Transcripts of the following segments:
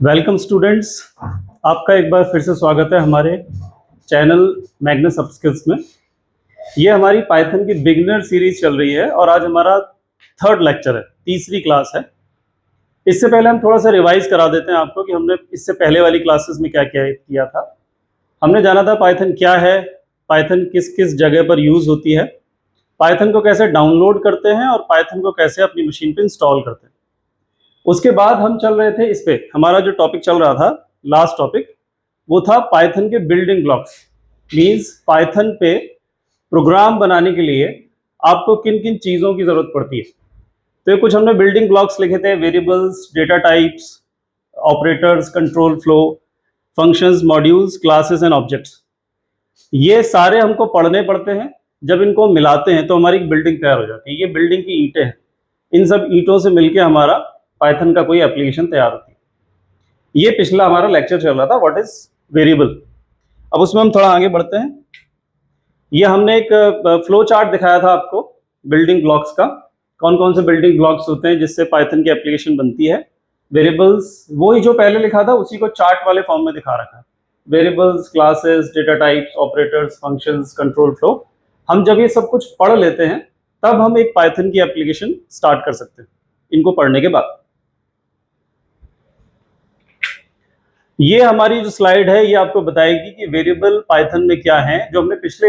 Welcome students, आपका एक बार फिर से स्वागत है हमारे चैनल मैग्नस अपस्किल्स में। ये हमारी पाइथन की बिगिनर सीरीज चल रही है और आज हमारा थर्ड लेक्चर है, तीसरी क्लास है। इससे पहले हम थोड़ा सा रिवाइज करा देते हैं आपको कि हमने इससे पहले वाली क्लासेस में क्या क्या किया था। हमने जाना था पाइथन क्या है, पाइथन किस किस जगह पर यूज़ होती है, पाइथन को कैसे डाउनलोड करते हैं और पाइथन को कैसे अपनी मशीन पर इंस्टॉल करते हैं। उसके बाद हम चल रहे थे इस पे, हमारा जो टॉपिक चल रहा था लास्ट टॉपिक वो था पाइथन के बिल्डिंग ब्लॉक्स। मींस पाइथन पे प्रोग्राम बनाने के लिए आपको किन किन चीज़ों की ज़रूरत पड़ती है। तो ये कुछ हमने बिल्डिंग ब्लॉक्स लिखे थे, variables, data types, operators, control flow, functions, modules, classes and objects. ये सारे हमको पढ़ने पड़ते हैं। जब इनको मिलाते हैं तो हमारी एक बिल्डिंग तैयार हो जाती है। ये बिल्डिंग की ईंटें हैं, इन सब ईंटों से मिलके हमारा पाइथन का कोई एप्लीकेशन तैयार होती है। ये पिछला हमारा लेक्चर चल रहा था व्हाट इज वेरिएबल। अब उसमें हम थोड़ा आगे बढ़ते हैं। ये हमने एक फ्लो चार्ट दिखाया था आपको बिल्डिंग ब्लॉक्स का, कौन कौन से बिल्डिंग ब्लॉक्स होते हैं जिससे पाइथन की एप्लीकेशन बनती है। वेरिएबल्स वही जो पहले लिखा था उसी को चार्ट वाले फॉर्म में दिखा रखा है। Variables, classes, data types, operators, functions, control flow. हम जब ये सब कुछ पढ़ लेते हैं तब हम एक पाइथन की एप्लीकेशन स्टार्ट कर सकते हैं इनको पढ़ने के बाद। ये हमारी जो स्लाइड है ये आपको बताएगी कि वेरिएबल पाइथन में क्या है, जो हमने पिछले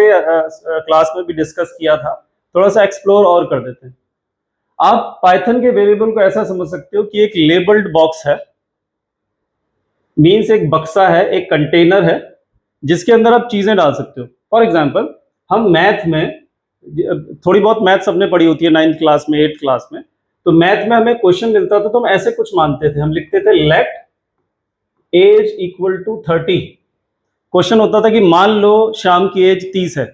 क्लास में भी डिस्कस किया था। थोड़ा सा एक्सप्लोर और कर देते हैं। आप पाइथन के वेरिएबल को ऐसा समझ सकते हो कि एक लेबल्ड बॉक्स है, मीन्स एक बक्सा है, एक कंटेनर है जिसके अंदर आप चीजें डाल सकते हो। फॉर एग्जाम्पल हम मैथ में, थोड़ी बहुत मैथ सबने पढ़ी होती है 9th क्लास में, 8th क्लास में, तो मैथ में हमें क्वेश्चन मिलता था तो हम ऐसे कुछ मानते थे, हम लिखते थे let as equal to 30। Question होता था कि मान लो शाम की एज 30 है,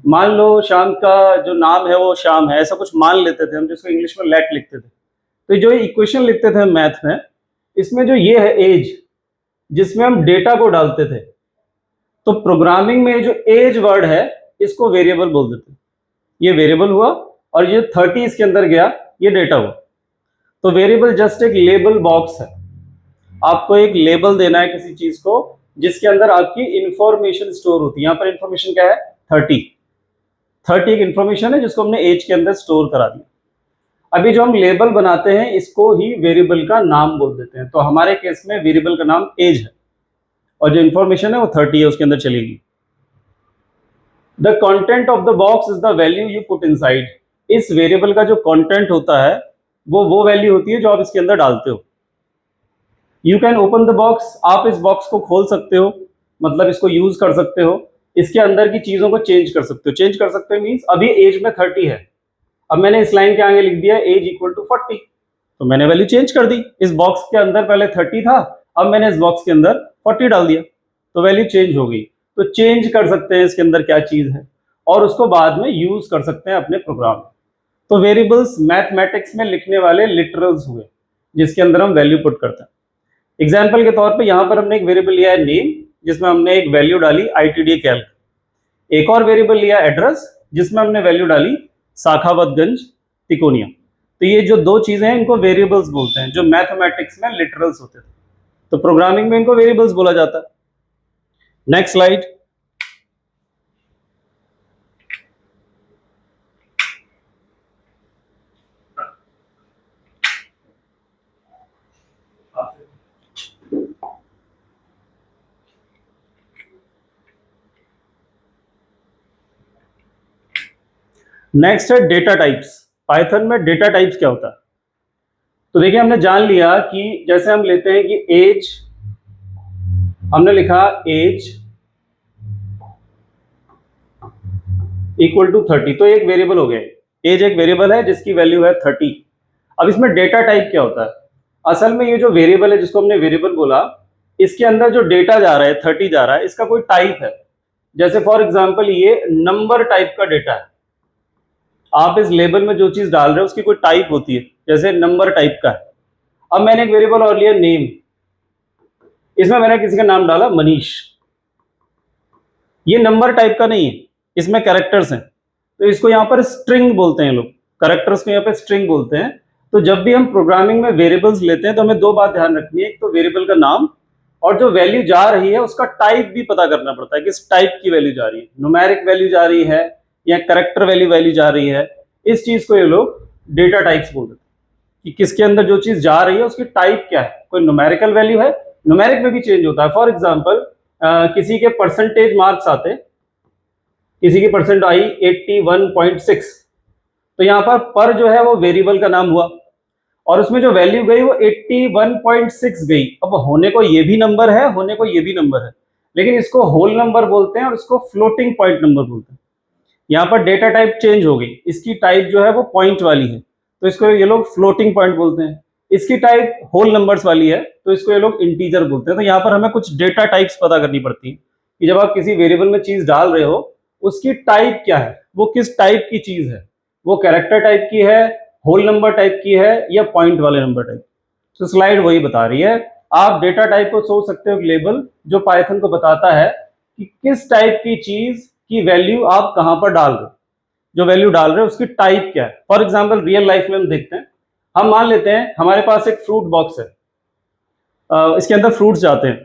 मान लो शाम का जो नाम है वो श्याम है, ऐसा कुछ मान लेते थे हम, जिसको इंग्लिश में लेट लिखते थे। तो जो इक्वेशन लिखते थे हम मैथ में, इसमें जो ये है एज, जिसमें हम डेटा को डालते थे, तो प्रोग्रामिंग में जो एज वर्ड है इसको वेरिएबल बोल देते हैं। ये वेरिएबल हुआ और ये 30 इसके अंदर गया, ये डेटा हुआ। तो वेरिएबल जस्ट एक लेबल बॉक्स है। आपको एक लेबल देना है किसी चीज को जिसके अंदर आपकी इंफॉर्मेशन स्टोर होती है। यहाँ पर इंफॉर्मेशन क्या है? 30 एक इंफॉर्मेशन है जिसको हमने एज के अंदर स्टोर करा दिया। अभी जो हम लेबल बनाते हैं इसको ही वेरिएबल का नाम बोल देते हैं। तो हमारे केस में वेरिएबल का नाम एज है और जो इंफॉर्मेशन है वो 30 है, उसके अंदर चलेगी। The content of the box is the value you put inside. इस वेरिएबल का जो कंटेंट होता है वो वैल्यू होती है जो आप इसके अंदर डालते हो। You can open the box, आप इस बॉक्स को खोल सकते हो, मतलब इसको यूज कर सकते हो, इसके अंदर की चीजों को चेंज कर सकते हो। चेंज कर सकते हो मीन्स अभी एज में 30 है, अब मैंने इस लाइन के आगे लिख दिया एज इक्वल टू 40, तो मैंने वैल्यू चेंज कर दी। इस बॉक्स के अंदर पहले 30 था, अब मैंने इस बॉक्स के अंदर 40 डाल दिया, तो वैल्यू चेंज हो गई। तो चेंज कर सकते हैं इसके अंदर क्या चीज है और उसको बाद में यूज कर सकते हैं अपने प्रोग्राम में। तो वेरिएबल्स मैथमेटिक्स में लिखने वाले लिटरल्स हुए जिसके अंदर हम वैल्यू पुट करते हैं। एग्जाम्पल के तौर पे यहाँ पर हमने एक वेरिएबल लिया है नेम, जिसमें हमने एक वैल्यू डाली ITD कैल्क। एक और वेरिएबल लिया एड्रेस, जिसमें हमने वैल्यू डाली साखावतगंज तिकोनिया। तो ये जो दो चीजें हैं इनको वेरिएबल्स बोलते हैं, जो मैथमेटिक्स में लिटरल्स होते थे। तो प्रोग्रामिंग में इनको वेरिएबल्स बोला जाता है। Next slide. नेक्स्ट है डेटा टाइप्स। पाइथन में डेटा टाइप्स क्या होता है? तो देखिए हमने जान लिया कि जैसे हम लेते हैं कि एज, हमने लिखा एज इक्वल टू 30, तो एक वेरिएबल हो गया। एज एक वेरिएबल है जिसकी वैल्यू है 30। अब इसमें डेटा टाइप क्या होता है? असल में ये जो वेरिएबल है जिसको हमने वेरिएबल बोला, इसके अंदर जो डेटा जा रहा है 30 जा रहा है, इसका कोई टाइप है। जैसे फॉर एग्जांपल ये नंबर टाइप का डेटा है। आप इस लेबल में जो चीज डाल रहे हो उसकी कोई टाइप होती है, जैसे नंबर टाइप का है। अब मैंने एक वेरिएबल और लिया नेम, इसमें मैंने किसी का नाम डाला मनीष। ये नंबर टाइप का नहीं है, इसमें कैरेक्टर्स हैं, तो इसको यहाँ पर स्ट्रिंग बोलते हैं लोग। कैरेक्टर्स को यहाँ पे स्ट्रिंग बोलते हैं। तो जब भी हम प्रोग्रामिंग में वेरिएबल्स लेते हैं तो हमें दो बात ध्यान रखनी है, एक तो वेरिएबल का नाम और जो वैल्यू जा रही है उसका टाइप भी पता करना पड़ता है, किस टाइप की वैल्यू जा रही है, न्यूमेरिक वैल्यू जा रही है या कैरेक्टर वैल्यू जा रही है। इस चीज को ये लोग डेटा टाइप्स बोल देते हैं कि किसके अंदर जो चीज जा रही है उसकी टाइप क्या है। कोई न्यूमेरिकल वैल्यू है, न्यूमेरिक में भी चेंज होता है। फॉर एग्जाम्पल किसी के परसेंटेज मार्क्स आते, किसी की परसेंट आई 81.6, तो यहाँ पर जो है वो वेरिएबल का नाम हुआ और उसमें जो वैल्यू गई वो 81.6 गई। अब होने को ये भी नंबर है, होने को ये भी नंबर है, लेकिन इसको होल नंबर बोलते हैं और इसको फ्लोटिंग पॉइंट नंबर बोलते हैं। यहाँ पर डेटा टाइप चेंज हो गई, इसकी टाइप जो है वो पॉइंट वाली है तो इसको ये लोग फ्लोटिंग पॉइंट बोलते हैं। इसकी टाइप होल नंबर्स वाली है तो इसको ये लोग इंटीजर बोलते हैं। तो यहाँ पर हमें कुछ डेटा टाइप्स पता करनी पड़ती है कि जब आप किसी वेरिएबल में चीज डाल रहे हो उसकी टाइप क्या है, वो किस टाइप की चीज है, वो कैरेक्टर टाइप की है, होल नंबर टाइप की है या पॉइंट वाले नंबर टाइप। तो स्लाइड वही बता रही है। आप डेटा टाइप को सोच सकते हो लेबल जो पाइथन को बताता है कि किस टाइप की चीज की वैल्यू आप कहां पर डाल रहे हो, जो वैल्यू डाल रहे हो उसकी टाइप क्या है। फॉर एग्जाम्पल रियल लाइफ में हम देखते हैं, हम मान लेते हैं हमारे पास एक फ्रूट बॉक्स है, इसके अंदर फ्रूट्स जाते हैं,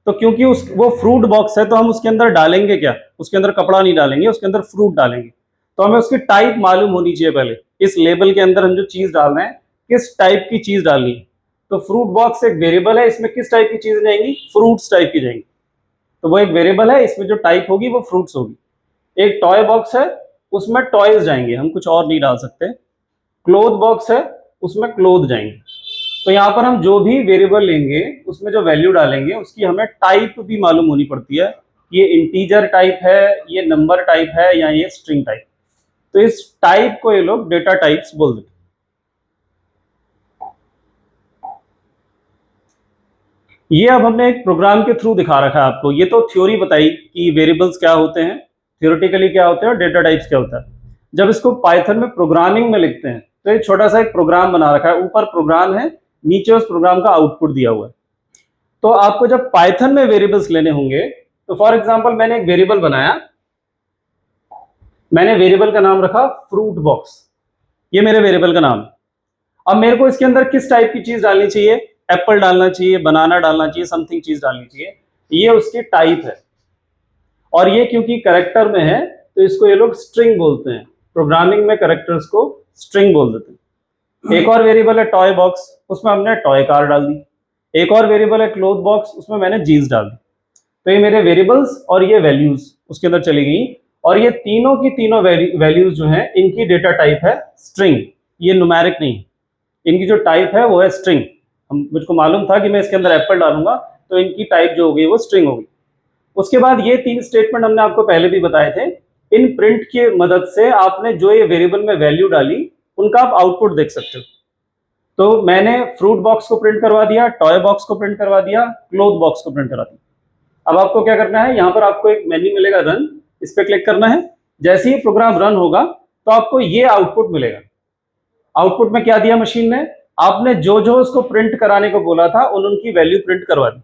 तो क्योंकि वो फ्रूट बॉक्स है तो हम उसके अंदर डालेंगे क्या, उसके अंदर कपड़ा नहीं डालेंगे, उसके अंदर फ्रूट डालेंगे। तो हमें उसकी टाइप मालूम होनी चाहिए पहले, इस लेबल के अंदर हम जो चीज डाल रहे हैं किस टाइप की चीज डालनी है। तो फ्रूट बॉक्स एक वेरिएबल है, इसमें किस टाइप की चीजें जाएंगी, फ्रूट्स टाइप की जाएंगी, तो वो एक वेरिएबल है, इसमें जो टाइप होगी वो फ्रूट्स होगी। एक टॉय बॉक्स है, उसमें टॉयज जाएंगे, हम कुछ और नहीं डाल सकते। क्लोथ बॉक्स है, उसमें क्लोथ जाएंगे। तो यहाँ पर हम जो भी वेरिएबल लेंगे उसमें जो वैल्यू डालेंगे उसकी हमें टाइप भी मालूम होनी पड़ती है, ये इंटीजर टाइप है, ये नंबर टाइप है या ये स्ट्रिंग टाइप। तो इस टाइप को ये लोग डेटा टाइप्स बोल देते हैं। ये अब हमने एक प्रोग्राम के थ्रू दिखा रखा है आपको, ये तो थ्योरी बताई कि वेरिएबल्स क्या होते हैं, थियोरेटिकली क्या होते हैं और डेटा टाइप्स क्या होता है। जब इसको पाइथन में प्रोग्रामिंग में लिखते हैं तो एक छोटा सा एक प्रोग्राम बना रखा है, ऊपर प्रोग्राम है, नीचे उस प्रोग्राम का आउटपुट दिया हुआ है। तो आपको जब पाइथन में वेरिएबल्स लेने होंगे तो फॉर एग्जांपल मैंने एक वेरिएबल बनाया, मैंने वेरिएबल का नाम रखा फ्रूट बॉक्स, ये मेरे वेरिएबल का नाम है। अब मेरे को इसके अंदर किस टाइप की चीज डालनी चाहिए, एप्पल डालना चाहिए, बनाना डालना चाहिए, समथिंग चीज डालनी चाहिए, ये उसकी टाइप है। और ये क्योंकि कैरेक्टर में है तो इसको ये लोग स्ट्रिंग बोलते हैं, प्रोग्रामिंग में कैरेक्टर्स को स्ट्रिंग बोल देते हैं। एक और वेरिएबल है टॉय बॉक्स, उसमें हमने टॉय कार डाल दी। एक और वेरिएबल है क्लोथ बॉक्स, उसमें मैंने जीन्स डाल दी। तो ये मेरे वेरिएबल्स और ये वैल्यूज उसके अंदर चली गई, और ये तीनों की तीनों वैल्यूज जो हैं इनकी डेटा टाइप है स्ट्रिंग, ये न्यूमेरिक नहीं है, इनकी जो टाइप है वो है स्ट्रिंग। हम मुझको मालूम था कि मैं इसके अंदर एप्पल डालूंगा तो इनकी टाइप जो होगी वो स्ट्रिंग होगी। उसके बाद ये तीन स्टेटमेंट हमने आपको पहले भी बताए थे, इन प्रिंट की मदद से आपने जो ये वेरिएबल में वैल्यू डाली उनका आप आउटपुट देख सकते हो। तो मैंने फ्रूट बॉक्स को प्रिंट करवा दिया, टॉय बॉक्स को प्रिंट करवा दिया, क्लोथ बॉक्स को प्रिंट करा दिया। अब आपको क्या करना है, यहाँ पर आपको एक मेन्यू मिलेगा रन, इस पर क्लिक करना है। जैसे ही प्रोग्राम रन होगा तो आपको ये आउटपुट मिलेगा। आउटपुट में क्या दिया मशीन ने, आपने जो जो उसको प्रिंट कराने को बोला था उनकी वैल्यू प्रिंट करवा दी।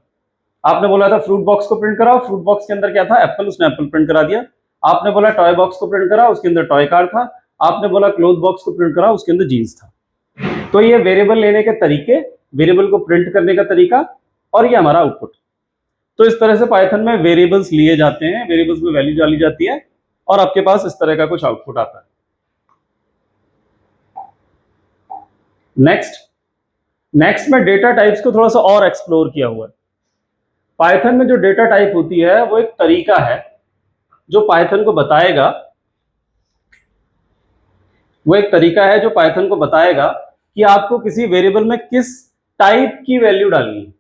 आपने बोला था फ्रूट बॉक्स को प्रिंट कराओ, फ्रूट बॉक्स के अंदर क्या था, एप्पल, उसने एप्पल प्रिंट करा दिया। आपने बोला टॉय बॉक्स को प्रिंट कराओ, उसके अंदर टॉय कार था। आपने बोला क्लोथ बॉक्स को प्रिंट कराओ, उसके अंदर जीन्स था। तो ये वेरिएबल लेने के तरीके, वेरिएबल को प्रिंट करने का तरीका, और ये हमारा आउटपुट। तो इस तरह से पाइथन में वेरिएबल्स लिए जाते हैं, वेरिएबल्स में वैल्यू डाली जाती है और आपके पास इस तरह का कुछ आउटपुट आता है। नेक्स्ट में डेटा टाइप्स को थोड़ा सा और एक्सप्लोर किया हुआ है। पाइथन में जो डेटा टाइप होती है वो एक तरीका है जो पाइथन को बताएगा, कि आपको किसी वेरिएबल में किस टाइप की वैल्यू डालनी है।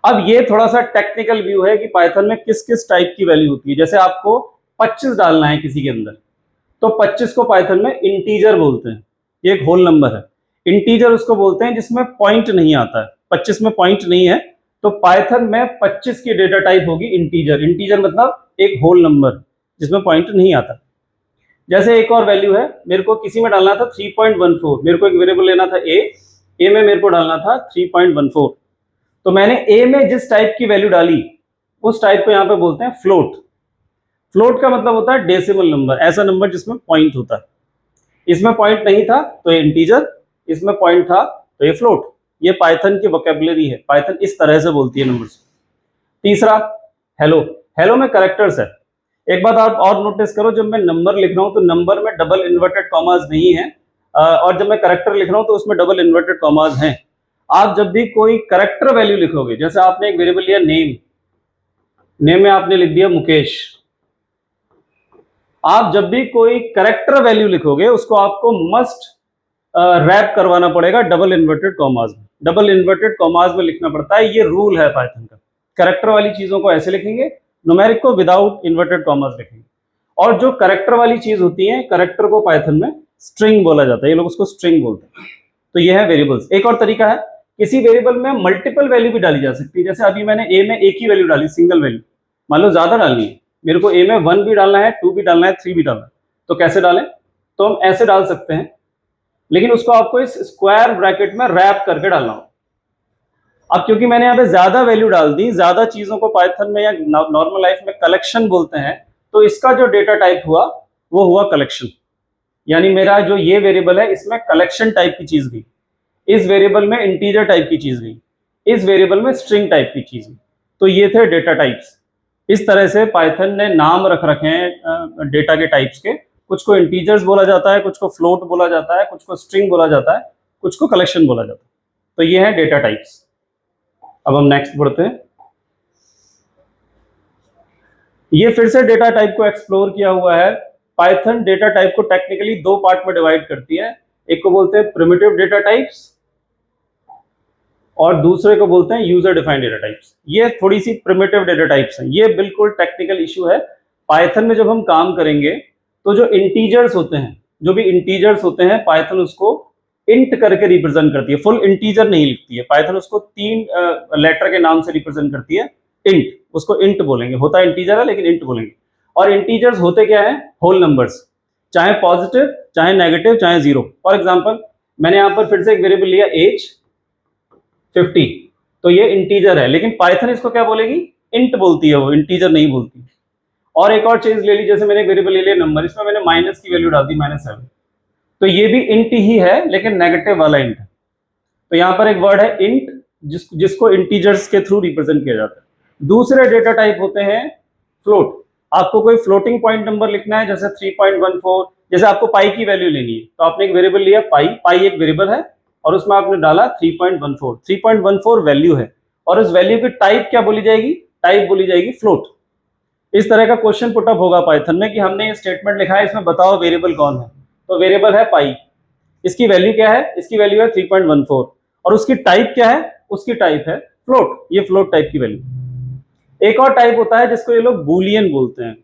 अब ये थोड़ा सा टेक्निकल व्यू है कि पाइथन में किस किस टाइप की वैल्यू होती है। जैसे आपको 25 डालना है किसी के अंदर, तो 25 को पाइथन में इंटीजर बोलते हैं, ये एक होल नंबर है। इंटीजर उसको बोलते हैं जिसमें पॉइंट नहीं आता है, 25 में पॉइंट नहीं है, तो पाइथन में 25 की डेटा टाइप होगी इंटीजर। इंटीजर मतलब एक होल नंबर जिसमें पॉइंट नहीं आता। जैसे एक और वैल्यू है, मेरे को किसी में डालना था 3.14, मेरे को एक वेरिएबल लेना था ए में मेरे को डालना था 3.14, तो मैंने ए में जिस टाइप की वैल्यू डाली उस टाइप को यहाँ पे बोलते हैं फ्लोट। फ्लोट का मतलब होता है डेसिमल नंबर, ऐसा नंबर जिसमें पॉइंट होता है। इसमें पॉइंट नहीं था तो ये इंटीजर, इसमें पॉइंट था तो ये फ्लोट। ये पाइथन की वोकेबुलरी है, पाइथन इस तरह से बोलती है नंबर्स। तीसरा हेलो, हेलो में कैरेक्टर्स है। एक बात आप और नोटिस करो, जब मैं नंबर लिख रहा हूं तो नंबर में डबल इन्वर्टेड कॉमास नहीं है, और जब मैं कैरेक्टर लिख रहा हूं तो उसमें डबल इन्वर्टेड कॉमास हैं। आप जब भी कोई कैरेक्टर वैल्यू लिखोगे, जैसे आपने एक वेरिएबल लिया नेम, नेम में आपने लिख दिया मुकेश, आप जब भी कोई कैरेक्टर वैल्यू लिखोगे उसको आपको मस्ट रैप करवाना पड़ेगा डबल इन्वर्टेड कॉमास में। डबल इन्वर्टेड कॉमास में लिखना पड़ता है, ये रूल है पाइथन का। कैरेक्टर वाली चीजों को ऐसे लिखेंगे, न्यूमेरिक को विदाउट इन्वर्टेड कॉमास लिखेंगे। और जो कैरेक्टर वाली चीज होती है, कैरेक्टर को पाइथन में स्ट्रिंग बोला जाता है, ये लोग उसको स्ट्रिंग बोलते हैं। तो ये है वेरिएबल्स। एक और तरीका है, किसी वेरिएबल में मल्टीपल वैल्यू भी डाली जा सकती है। जैसे अभी मैंने ए में एक ही वैल्यू डाली, सिंगल वैल्यू, मान लो ज्यादा डालनी है, मेरे को ए में 1 भी डालना है, 2 भी डालना है, 3 भी डालना है, तो कैसे डालें? तो हम ऐसे डाल सकते हैं, लेकिन उसको आपको इस स्क्वायर ब्रैकेट में रैप करके डालना हो। अब क्योंकि मैंने यहाँ पे ज्यादा वैल्यू डाल दी, ज्यादा चीजों को पाइथन में या नॉर्मल लाइफ में कलेक्शन बोलते हैं, तो इसका जो डेटा टाइप हुआ वो हुआ कलेक्शन। यानी मेरा जो ये वेरिएबल है इसमें कलेक्शन टाइप की चीज गई, इस वेरिएबल में इंटीजर टाइप की चीज गई, इस वेरिएबल में स्ट्रिंग टाइप की चीज गई। तो ये थे डेटा टाइप्स। इस तरह से पाइथन ने नाम रख रखे हैं डेटा के टाइप्स के। कुछ को इंटीजर्स बोला जाता है, कुछ को फ्लोट बोला जाता है, कुछ को स्ट्रिंग बोला जाता है, कुछ को कलेक्शन बोला जाता है। तो ये है डेटा टाइप्स। अब हम नेक्स्ट बढ़ते हैं। ये फिर से डेटा टाइप को एक्सप्लोर किया हुआ है। पाइथन डेटा टाइप को टेक्निकली दो पार्ट में डिवाइड करती है। एक को बोलते हैं प्रिमिटिव डेटा टाइप्स और दूसरे को बोलते हैं यूजर डिफाइंड डेटा टाइप्स। ये थोड़ी सी प्रिमिटिव डेटा टाइप्स हैं, ये बिल्कुल टेक्निकल इशू है। पाइथन में जब हम काम करेंगे तो जो इंटीजर्स होते हैं, जो भी इंटीजर्स होते हैं, पाइथन उसको इंट करके रिप्रेजेंट करती है। फुल इंटीजर नहीं लिखती है पाइथन, उसको 3 लेटर के नाम से रिप्रेजेंट करती है। इंट, उसको इंट बोलेंगे, होता इंटीजर है लेकिन इंट बोलेंगे। और इंटीजर्स होते क्या है? होल नंबर्स, चाहे पॉजिटिव चाहे नेगेटिव चाहे जीरो। फॉर एग्जाम्पल मैंने यहाँ पर फिर से एक वेरिएबल लिया एज 50, तो ये इंटीजर है, लेकिन पाइथन इसको क्या बोलेगी? इंट बोलती है, वो इंटीजर नहीं बोलती। और एक और चीज ले ली, जैसे मैंने वेरिएबल ले लिया नंबर, इसमें मैंने माइनस की वैल्यू डाल दी -7, तो ये भी इंट ही है लेकिन नेगेटिव वाला इंट है। तो यहाँ पर एक वर्ड है इंट, जिसको इंटीजर्स के थ्रू रिप्रेजेंट किया जाता है। दूसरे डेटा टाइप होते हैं फ्लोट। आपको कोई फ्लोटिंग पॉइंट नंबर लिखना है, जैसे 3.14, जैसे आपको पाई की वैल्यू लेनी है, तो आपने एक वेरिएबल लिया पाई, पाई एक वेरिएबल है और उसमें आपने डाला 3.14, 3.14 वैल्यू है, और उस वैल्यू की टाइप क्या बोली जाएगी? टाइप बोली जाएगी फ्लोट। इस तरह का क्वेश्चन पुटअप होगा पाइथन में कि हमने ये स्टेटमेंट लिखा है, इसमें बताओ वेरिएबल कौन है। तो वेरिएबल है पाई, इसकी वैल्यू क्या है? इसकी वैल्यू है 3.14, और उसकी टाइप क्या है? उसकी टाइप है फ्लोट, ये फ्लोट टाइप की वैल्यू। एक और टाइप होता है जिसको ये लोग बूलियन बोलते हैं,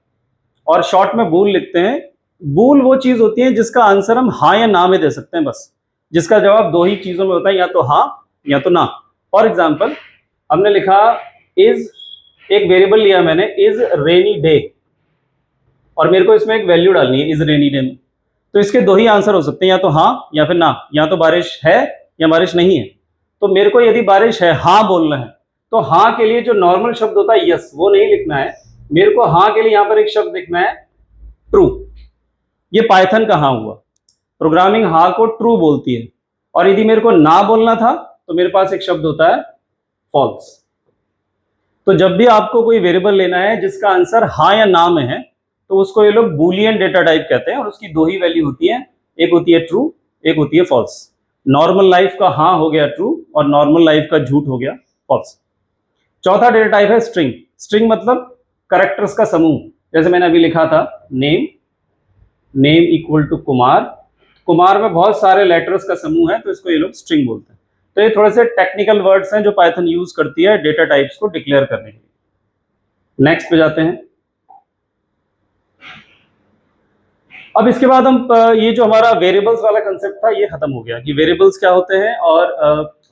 और शॉर्ट में बूल लिखते हैं। बूल वो चीज होती है जिसका आंसर हम हाँ या ना में दे सकते हैं, बस जिसका जवाब दो ही चीजों में होता है, या तो हाँ या तो ना। फॉर एग्जाम्पल हमने लिखा इज, एक वेरिएबल लिया मैंने इज रेनी डे, और मेरे को इसमें एक वैल्यू डालनी है इज रेनी डे में, तो इसके दो ही आंसर हो सकते हैं, या तो हाँ या फिर ना। या तो बारिश है या बारिश नहीं है। तो मेरे को यदि बारिश है हाँ बोलना है, तो हाँ के लिए जो नॉर्मल शब्द होता है यस, वो नहीं लिखना है, मेरे को हाँ के लिए यहाँ पर एक शब्द लिखना है ट्रू। ये पाइथन का हाँ हुआ। प्रोग्रामिंग हाँ को ट्रू बोलती है, और यदि मेरे को ना बोलना था तो मेरे पास एक शब्द होता है फॉल्स। तो जब भी आपको कोई वेरिएबल लेना है जिसका आंसर हाँ या ना में है, तो उसको ये लोग बूलियन डेटा टाइप कहते हैं, और उसकी दो ही वैल्यू होती है, एक होती है ट्रू, एक होती है फॉल्स। नॉर्मल लाइफ का हाँ हो गया ट्रू, और नॉर्मल लाइफ का झूठ हो गया फॉल्स। चौथा डेटा टाइप है स्ट्रिंग। स्ट्रिंग मतलब कैरेक्टर्स का समूह। जैसे मैंने अभी लिखा था name, name equal to Kumar, Kumar में बहुत सारे लेटर्स का समूह है, तो इसको ये लोग स्ट्रिंग बोलते हैं। तो ये थोड़े से टेक्निकल वर्ड्स हैं जो पाइथन यूज करती है डेटा टाइप्स को डिक्लेयर करने के लिए। नेक्स्ट पे जाते हैं। अब इसके बाद हम ये जो हमारा वेरिएबल्स वाला कंसेप्ट था ये खत्म हो गया कि वेरिएबल्स क्या होते हैं और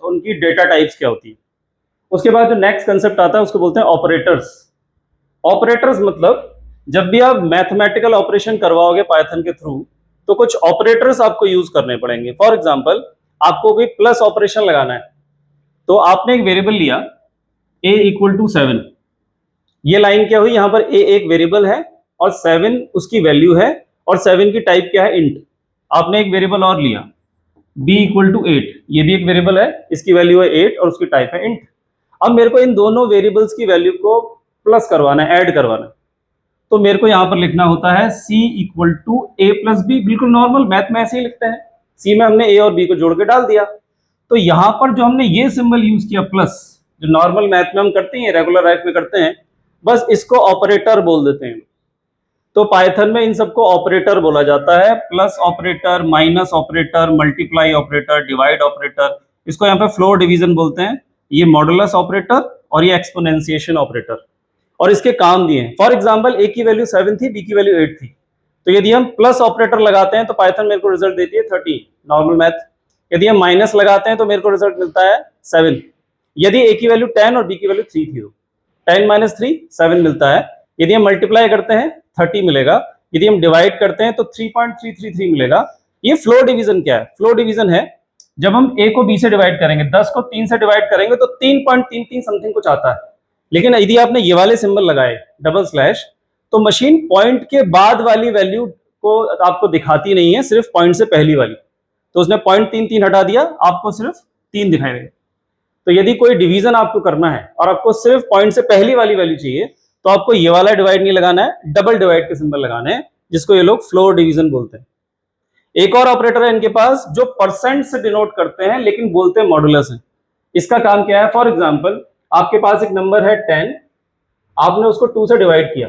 उनकी डेटा टाइप्स क्या होती है। उसके बाद जो नेक्स्ट कंसेप्ट आता है उसको बोलते हैं ऑपरेटर्स। ऑपरेटर्स मतलब जब भी आप मैथमेटिकल ऑपरेशन करवाओगे पाइथन के थ्रू, तो कुछ ऑपरेटर्स आपको यूज करने पड़ेंगे। फॉर एग्जांपल आपको कोई प्लस ऑपरेशन लगाना है, तो आपने एक वेरिएबल लिया a इक्वल टू 7। ये लाइन क्या हुई? यहां पर a एक वेरिएबल है और 7 उसकी वैल्यू है, और 7 की टाइप क्या है? इंट। आपने एक वेरिएबल और लिया b इक्वल टू 8, ये भी एक वेरिएबल है, इसकी वैल्यू है 8 और उसकी टाइप है इंट। अब मेरे को इन दोनों वेरिएबल्स की वैल्यू को प्लस करवाना है, ऐड करवाना है, तो मेरे को यहां पर लिखना होता है c equal to a plus B. बिल्कुल नॉर्मल मैथ में ऐसे ही लिखते हैं, c में हमने a और b को जोड़ के डाल दिया। तो यहां पर जो हमने ये सिंबल यूज किया प्लस, जो नॉर्मल मैथ में हम करते हैं, रेगुलर लाइफ में करते हैं, बस इसको ऑपरेटर बोल देते हैं। तो पाइथन में इन सबको ऑपरेटर बोला जाता है, plus operator, minus operator, multiply operator, divide operator, इसको यहाँ पे फ्लोर डिवीजन बोलते हैं, ये मॉडुलस ऑपरेटर और ये एक्सपोनेंशिएशन ऑपरेटर। और इसके काम दिए हैं, फॉर एग्जांपल a की वैल्यू 7 थी, b की वैल्यू 8 थी, तो यदि हम प्लस ऑपरेटर लगाते हैं तो पाइथन मेरे को रिजल्ट देती है 13, नॉर्मल मैथ। यदि हम माइनस लगाते हैं तो मेरे को रिजल्ट मिलता है 7। यदि a की वैल्यू 10 और b की वैल्यू 3 थी तो 10 माइनस 3 7 मिलता है। यदि हम मल्टीप्लाई करते हैं 30 मिलेगा, यदि हम डिवाइड करते हैं तो 3.333 मिलेगा। ये फ्लोर डिवीजन क्या है? फ्लोर डिवीजन है जब हम a को b से डिवाइड करेंगे, 10 को 3 से डिवाइड करेंगे तो 3.33 समथिंग कुछ आता है। लेकिन यदि आपने ये वाले सिंबल लगाए डबल स्लैश, तो मशीन पॉइंट के बाद वाली वैल्यू को आपको दिखाती नहीं है, सिर्फ पॉइंट से पहली वाली। तो उसने 0.33 हटा दिया, आपको सिर्फ 3 दिखाई देगा। तो यदि कोई डिवीजन आपको करना है और आपको सिर्फ पॉइंट से पहली वाली वैल्यू चाहिए, तो आपको ये वाला डिवाइड नहीं लगाना है, डबल डिवाइड के सिंबल लगाने हैं, जिसको ये लोग फ्लोर डिवीजन बोलते हैं। एक और ऑपरेटर है इनके पास जो परसेंट से डिनोट करते हैं, लेकिन बोलते हैं मॉडुलस है। इसका काम क्या है? फॉर एग्जाम्पल आपके पास एक नंबर है 10, आपने उसको 2 से डिवाइड किया,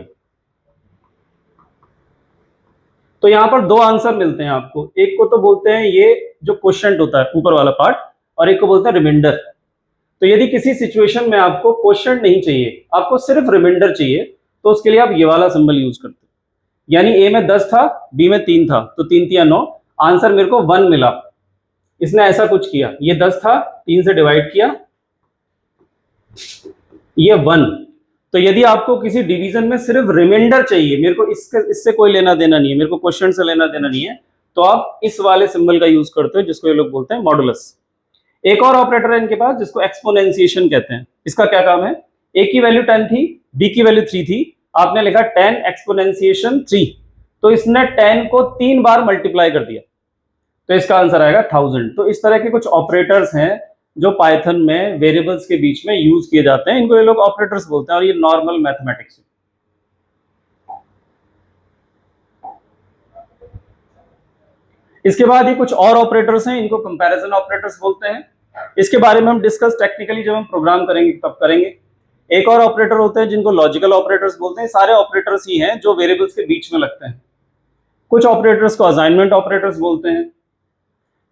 तो यहां पर दो आंसर मिलते हैं आपको। एक को तो बोलते हैं ये जो क्वोशिएंट होता है ऊपर वाला पार्ट, और एक को बोलते हैं रिमाइंडर। तो यदि किसी सिचुएशन में आपको क्वोशिएंट नहीं चाहिए, आपको सिर्फ रिमाइंडर चाहिए, तो उसके लिए आप ये वाला सिंबल यूज करते हैं। यानी ए में 10 था, बी में 3 था, तो 3 3 9, आंसर मेरे को 1 मिला। इसने ऐसा कुछ किया, ये 10 था, 3 से डिवाइड किया, ये 1। तो यदि आपको किसी डिवीजन में सिर्फ रिमाइंडर चाहिए, मेरे को इससे कोई लेना देना नहीं है, मेरे को क्वोशिएंट से लेना देना नहीं है, तो आप इस वाले सिंबल का यूज करते हो, जिसको ये लोग बोलते हैं मॉडुलस। एक और ऑपरेटर है इनके पास जिसको एक्सपोनेंशिएशन कहते हैं। इसका क्या काम है? a की वैल्यू 10 थी, b की वैल्यू 3 थी, आपने लिखा 10 एक्सपोनेंशिएशन 3, तो इसने 10 को 3 बार मल्टीप्लाई कर दिया, तो इसका आंसर आएगा 1000। तो इस तरह के कुछ ऑपरेटर्स हैं जो पाइथन में वेरिएबल्स के बीच में यूज किए जाते हैं, इनको ये लोग ऑपरेटर्स बोलते हैं, और ये नॉर्मल मैथमेटिक्स है। इसके बाद ये कुछ और ऑपरेटर्स हैं, इनको कंपैरिजन ऑपरेटर्स बोलते हैं। इसके बारे में हम डिस्कस टेक्निकली जब हम प्रोग्राम करेंगे तब करेंगे। एक और ऑपरेटर होते हैं जिनको लॉजिकल ऑपरेटर्स बोलते हैं। सारे ऑपरेटर्स ही हैं जो वेरिएबल्स के बीच में लगते हैं। कुछ ऑपरेटर्स को असाइनमेंट ऑपरेटर्स बोलते हैं,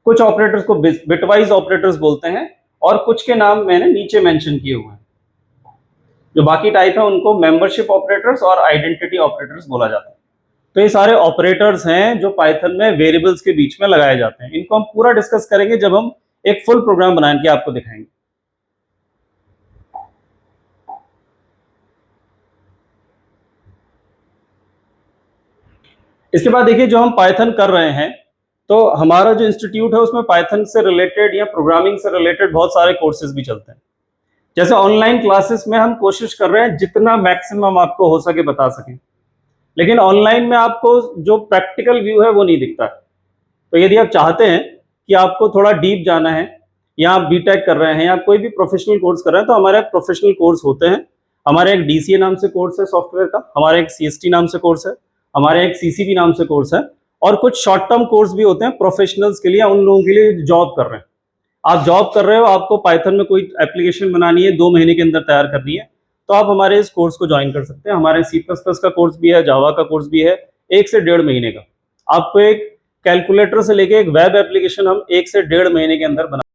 कुछ ऑपरेटर्स को बिटवाइज ऑपरेटर्स बोलते हैं, और कुछ के नाम मैंने नीचे मेंशन किए हुए हैं। जो बाकी टाइप है उनको मेंबरशिप ऑपरेटर्स और आइडेंटिटी ऑपरेटर्स बोला जाता है। तो ये सारे ऑपरेटर्स हैं जो पाइथन में वेरिएबल्स के बीच में लगाए जाते हैं। इनको हम पूरा डिस्कस करेंगे जब हम एक फुल प्रोग्राम बना के आपको दिखाएंगे। इसके बाद देखिए, जो हम पाइथन कर रहे हैं, तो हमारा जो इंस्टीट्यूट है उसमें पाइथन से रिलेटेड या प्रोग्रामिंग से रिलेटेड बहुत सारे कोर्सेज भी चलते हैं। जैसे ऑनलाइन क्लासेस में हम कोशिश कर रहे हैं जितना मैक्सिमम आपको हो सके बता सकें, लेकिन ऑनलाइन में आपको जो प्रैक्टिकल व्यू है वो नहीं दिखता। तो यदि आप चाहते हैं कि आपको थोड़ा डीप जाना है, या आप बीटेक कर रहे हैं या कोई भी प्रोफेशनल कोर्स कर रहे हैं, तो हमारे प्रोफेशनल कोर्स होते हैं। हमारे एक डीसीए नाम से कोर्स है सॉफ्टवेयर का, हमारे एक सीएसटी नाम से कोर्स है, हमारे एक सीसीबी नाम से कोर्स है, और कुछ शॉर्ट टर्म कोर्स भी होते हैं प्रोफेशनल्स के लिए, उन लोगों के लिए जॉब कर रहे हैं। आप जॉब कर रहे हो, आपको पाइथन में कोई एप्लीकेशन बनानी है, 2 महीने के अंदर तैयार करनी है, तो आप हमारे इस कोर्स को ज्वाइन कर सकते हैं। हमारे सी प्लस प्लस का कोर्स भी है, जावा का कोर्स भी है, 1 से 1.5 महीने का। आपको एक कैलकुलेटर से लेके एक वेब एप्लीकेशन हम 1 से 1.5 महीने के अंदर बना